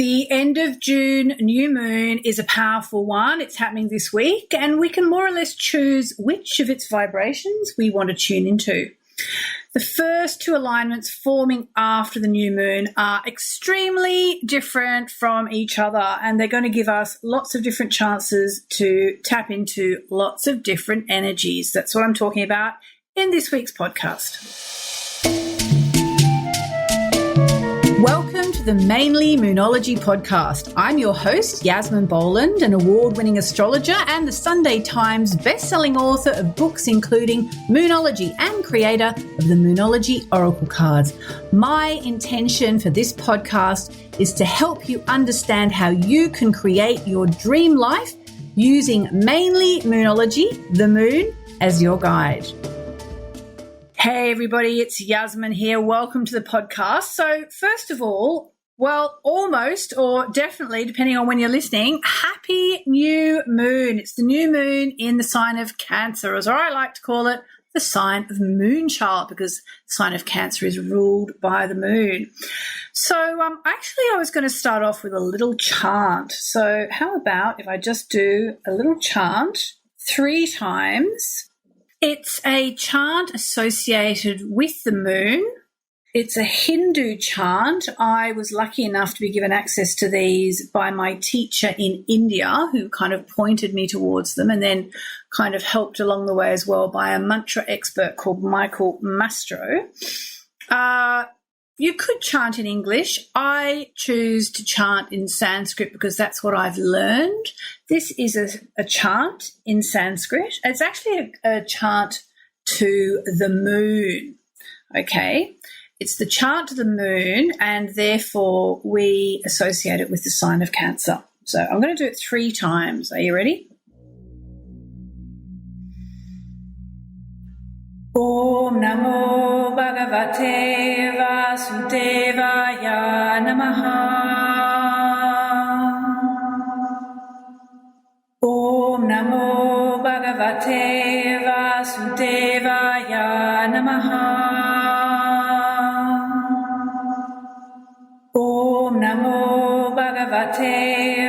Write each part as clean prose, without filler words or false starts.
The end of June new moon is a powerful one. It's happening this week, and we can more or less choose which of its vibrations we want to tune into. The first two alignments forming after the new moon are extremely different from each other, and they're going to give us lots of different chances to tap into lots of different energies. That's what I'm talking about in this week's podcast. Welcome to the Mainly Moonology podcast. I'm your host, Yasmin Boland, an award-winning astrologer and the Sunday Times best-selling author of books including Moonology and creator of the Moonology Oracle cards. My intention for this podcast is to help you understand how you can create your dream life using mainly Moonology, the moon, as your guide. Hey everybody, it's Yasmin here. Welcome to the podcast. So first of all, almost or definitely, depending on when you're listening, happy new moon. It's the new moon in the sign of Cancer, as I like to call it, the sign of Moonchild, because the sign of Cancer is ruled by the moon. So I was going to start off with a little chant. So how about if I just do a little chant 3 times? It's a chant associated with the moon. It's a Hindu chant. I was lucky enough to be given access to these by my teacher in India, who kind of pointed me towards them, and then kind of helped along the way as well by a mantra expert called Michael Mastro. You could chant in English. I choose to chant in Sanskrit because that's what I've learned. This is a chant in Sanskrit. It's actually a chant to the moon, okay? It's the chant to the moon, and therefore we associate it with the sign of Cancer. So I'm going to do it 3 times. Are you ready? Om Namo Bhagavate Vasudevaya Namaha. Om Namo Bhagavate Vasudevaya Namaha. Om Namo Bhagavate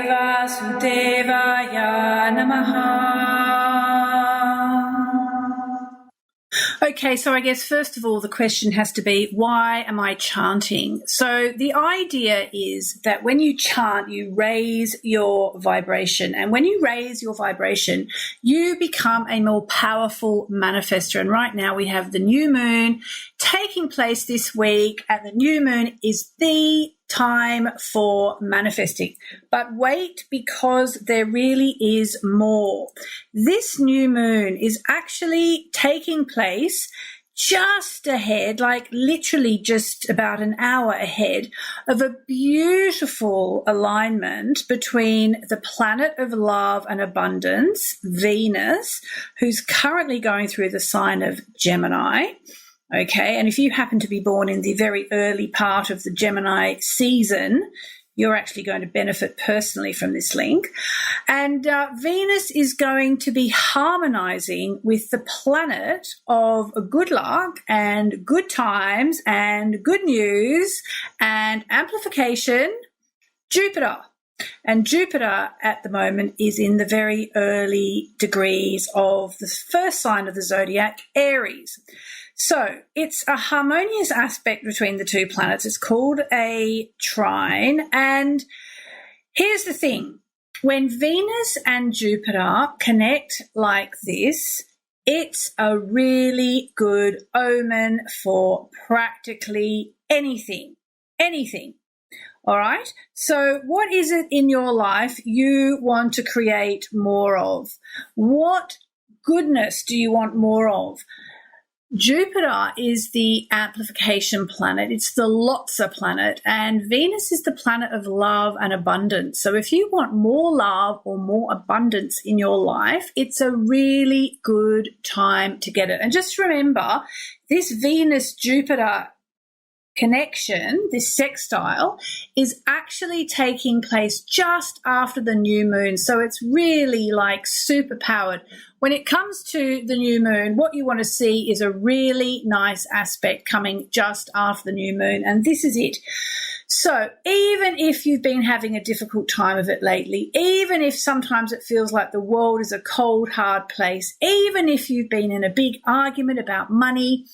Vasudevaya Namaha. Okay, so I guess first of all, the question has to be, why am I chanting? So the idea is that when you chant, you raise your vibration. And when you raise your vibration, you become a more powerful manifester. And right now we have the new moon taking place this week, and the new moon is the time for manifesting. But wait, because there really is more. This new moon is actually taking place just ahead, like literally just about an hour ahead of a beautiful alignment between the planet of love and abundance, Venus, who's currently going through the sign of Gemini. Okay, and if you happen to be born in the very early part of the Gemini season, you're actually going to benefit personally from this link. And Venus is going to be harmonizing with the planet of good luck and good times and good news and amplification, Jupiter. And Jupiter at the moment is in the very early degrees of the first sign of the zodiac, Aries. So it's a harmonious aspect between the two planets. It's called a trine. And here's the thing. When Venus and Jupiter connect like this, it's a really good omen for practically anything. All right. So what is it in your life you want to create more of? What goodness do you want more of? Jupiter is the amplification planet. It's the Lotsa planet, and Venus is the planet of love and abundance. So if you want more love or more abundance in your life, it's a really good time to get it. And just remember, this Venus-Jupiter connection, this sextile, is actually taking place just after the new moon. So it's really like super powered. When it comes to the new moon, what you want to see is a really nice aspect coming just after the new moon, and this is it. So even if you've been having a difficult time of it lately, even if sometimes it feels like the world is a cold, hard place, even if you've been in a big argument about money,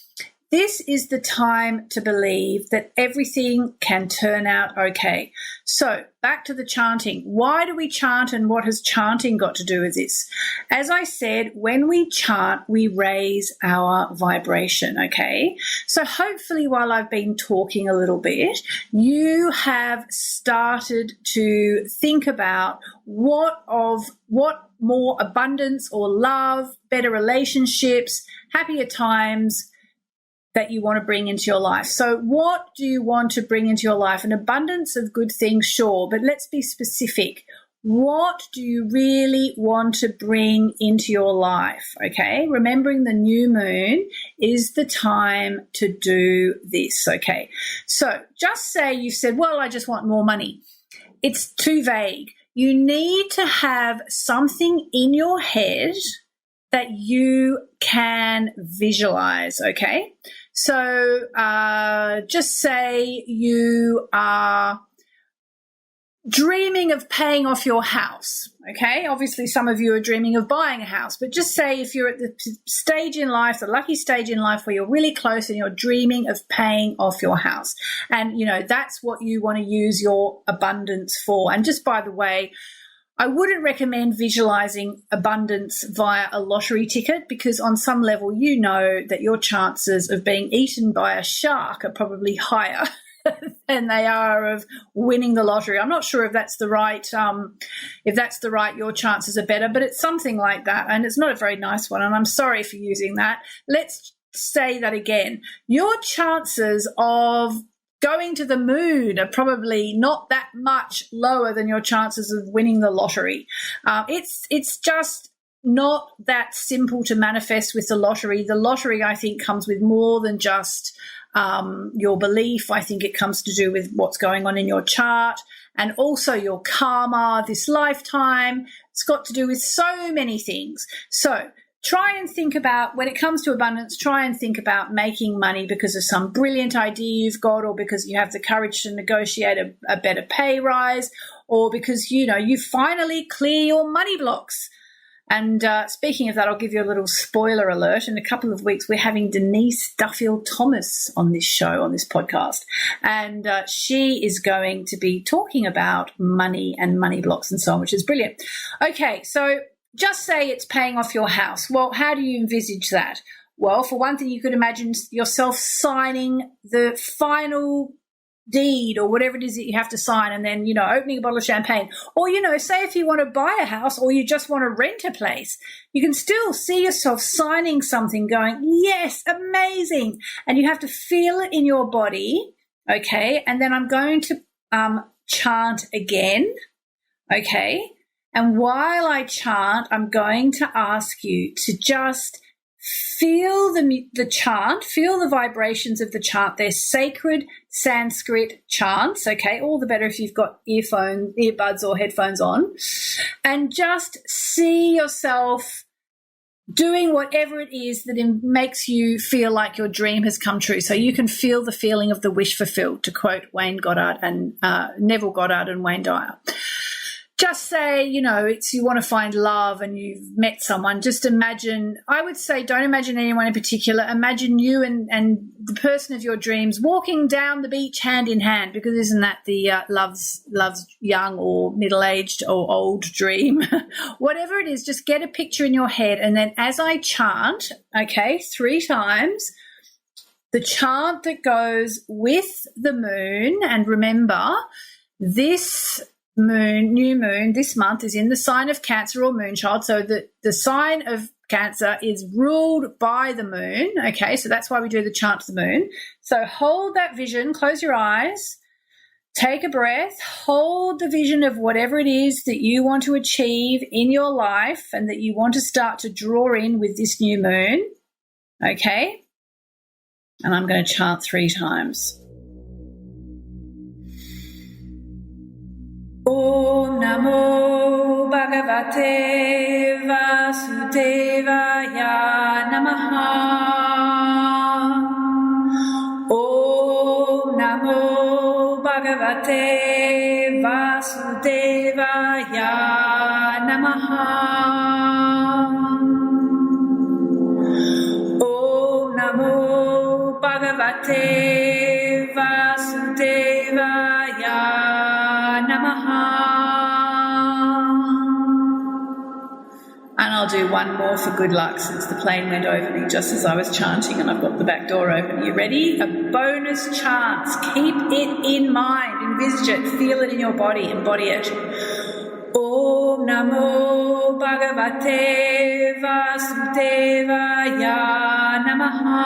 this is the time to believe that everything can turn out okay. So back to the chanting. Why do we chant, and what has chanting got to do with this? As I said, when we chant, we raise our vibration, okay? So hopefully while I've been talking a little bit, you have started to think about what more abundance or love, better relationships, happier times that you want to bring into your life. So what do you want to bring into your life? An abundance of good things, sure, but let's be specific. What do you really want to bring into your life? Okay, remembering the new moon is the time to do this. Okay, so just say you've said, well, I just want more money. It's too vague. You need to have something in your head that you can visualize, okay? So just say you are dreaming of paying off your house, okay? Obviously, some of you are dreaming of buying a house, but just say if you're at the stage in life, the lucky stage in life where you're really close and you're dreaming of paying off your house. And, you know, that's what you want to use your abundance for. And just by the way, I wouldn't recommend visualizing abundance via a lottery ticket, because on some level you know that your chances of being eaten by a shark are probably higher than they are of winning the lottery. I'm not sure if that's the right, your chances are better, but it's something like that, and it's not a very nice one, and I'm sorry for using that. Let's say that again. Your chances of going to the moon are probably not that much lower than your chances of winning the lottery. It's just not that simple to manifest with the lottery. The lottery, I think, comes with more than just your belief. I think it comes to do with what's going on in your chart and also your karma this lifetime. It's got to do with so many things. So try and think about, when it comes to abundance, try and think about making money because of some brilliant idea you've got, or because you have the courage to negotiate a better pay rise, or because, you know, you finally clear your money blocks. And speaking of that, I'll give you a little spoiler alert. In a couple of weeks, we're having Denise Duffield-Thomas on this show, on this podcast. And she is going to be talking about money and money blocks and so on, which is brilliant. Okay, so just say it's paying off your house. Well, how do you envisage that? Well, for one thing, you could imagine yourself signing the final deed or whatever it is that you have to sign, and then, you know, opening a bottle of champagne. Or, you know, say if you want to buy a house or you just want to rent a place, you can still see yourself signing something going, yes, amazing. And you have to feel it in your body, okay? And then I'm going to chant again, okay? And while I chant, I'm going to ask you to just feel the chant, feel the vibrations of the chant. They're sacred Sanskrit chants, okay? All the better if you've got earbuds or headphones on. And just see yourself doing whatever it is that makes you feel like your dream has come true. So you can feel the feeling of the wish fulfilled, to quote Wayne Goddard and Neville Goddard and Wayne Dyer. Just say, you know, it's you want to find love and you've met someone. Just imagine, I would say don't imagine anyone in particular. Imagine you and the person of your dreams walking down the beach hand in hand, because isn't that the love's young or middle-aged or old dream? Whatever it is, just get a picture in your head, and then as I chant, okay, 3 times, the chant that goes with the moon, and remember, this new moon this month is in the sign of Cancer or Moonchild, so the sign of Cancer is ruled by the moon, okay, so that's why we do the chant to the moon. So hold that vision, close your eyes, take a breath, hold the vision of whatever it is that you want to achieve in your life and that you want to start to draw in with this new moon, okay, and I'm going to chant 3 times. Om Namo Bhagavate Vasudevaya Namaha. Om Namo Bhagavate Vasudevaya Namaha. Om Namo Bhagavate Vasudevaya Namaha. And I'll do one more for good luck since the plane went over me just as I was chanting and I've got the back door open. Are you ready? A bonus chant. Keep it in mind. Envisage it. Feel it in your body. Embody it. Om Namo Bhagavate Vasudevaya Namaha.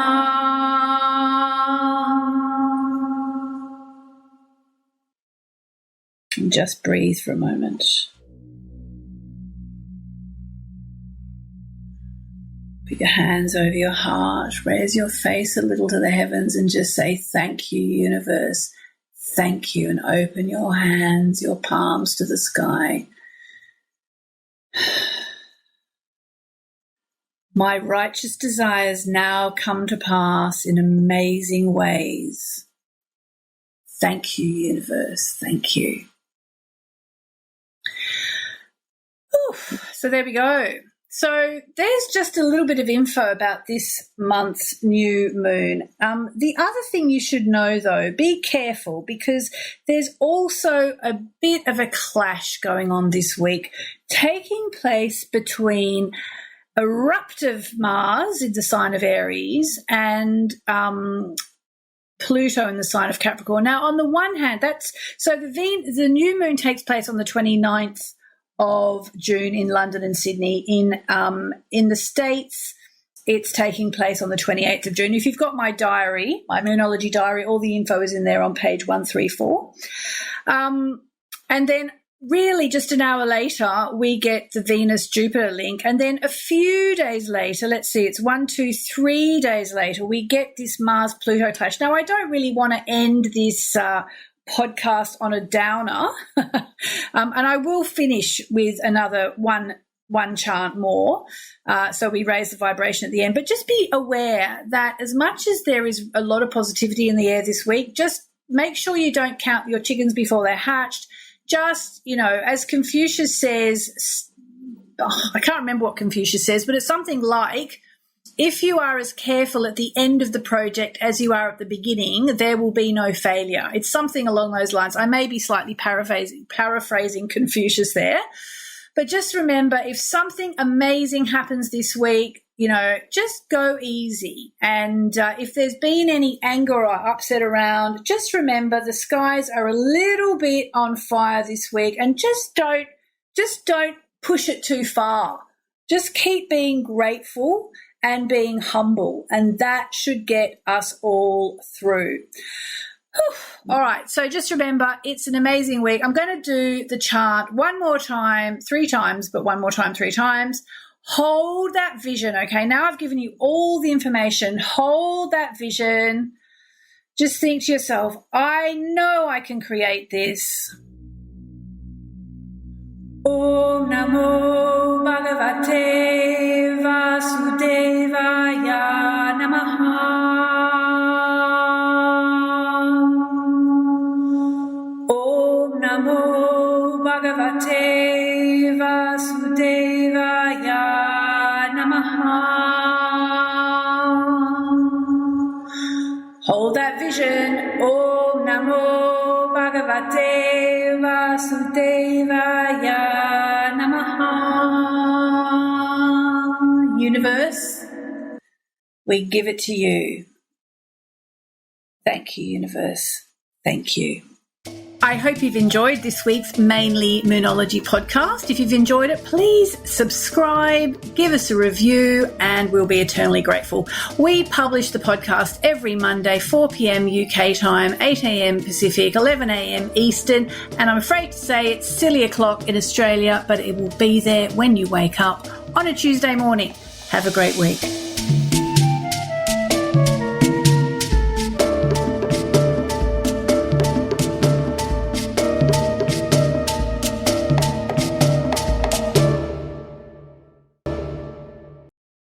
And just breathe for a moment. Put your hands over your heart, raise your face a little to the heavens and just say, thank you, universe. Thank you. And open your hands, your palms to the sky. My righteous desires now come to pass in amazing ways. Thank you, universe. Thank you. Oof. So there we go. So there's just a little bit of info about this month's new moon. The other thing you should know, though, be careful because there's also a bit of a clash going on this week taking place between eruptive Mars in the sign of Aries and Pluto in the sign of Capricorn. Now, on the one hand, the new moon takes place on the 29th of June in London and Sydney. In the States, it's taking place on the 28th of June. If you've got my diary, my Moonology diary, all the info is in there on page 134. And then really just an hour later, we get the Venus-Jupiter link. And then a few days later, let's see, it's 3 days later, we get this Mars-Pluto clash. Now, I don't really want to end this podcast on a downer, and I will finish with another one chant more, so we raise the vibration at the end. But just be aware that as much as there is a lot of positivity in the air this week, just make sure you don't count your chickens before they're hatched. Just, as Confucius says, I can't remember what Confucius says, but it's something like, if you are as careful at the end of the project as you are at the beginning, there will be no failure. It's something along those lines. I may be slightly paraphrasing Confucius there, but just remember, if something amazing happens this week, just go easy. And if there's been any anger or upset around, just remember the skies are a little bit on fire this week, and just don't push it too far. Just keep being grateful and being humble, and that should get us all through. Whew. All right, so just remember, it's an amazing week. I'm going to do the chant one more time, 3 times, but one more time, 3 times. Hold that vision, okay? Now I've given you all the information. Hold that vision. Just think to yourself, I know I can create this. Om Namo Bhagavate Vasudevaya Namaha. Om Namo Bhagavate Vasudevaya Namaha. Hold that vision. Om Namo Bhagavate Vasudevaya Namaha. Universe, we give it to you. Thank you, universe. Thank you. I hope you've enjoyed this week's Mainly Moonology podcast. If you've enjoyed it, please subscribe, give us a review, and we'll be eternally grateful. We publish the podcast every Monday, 4 p.m. UK time, 8 a.m. Pacific, 11 a.m. Eastern, and I'm afraid to say it's silly o'clock in Australia, but it will be there when you wake up on a Tuesday morning. Have a great week.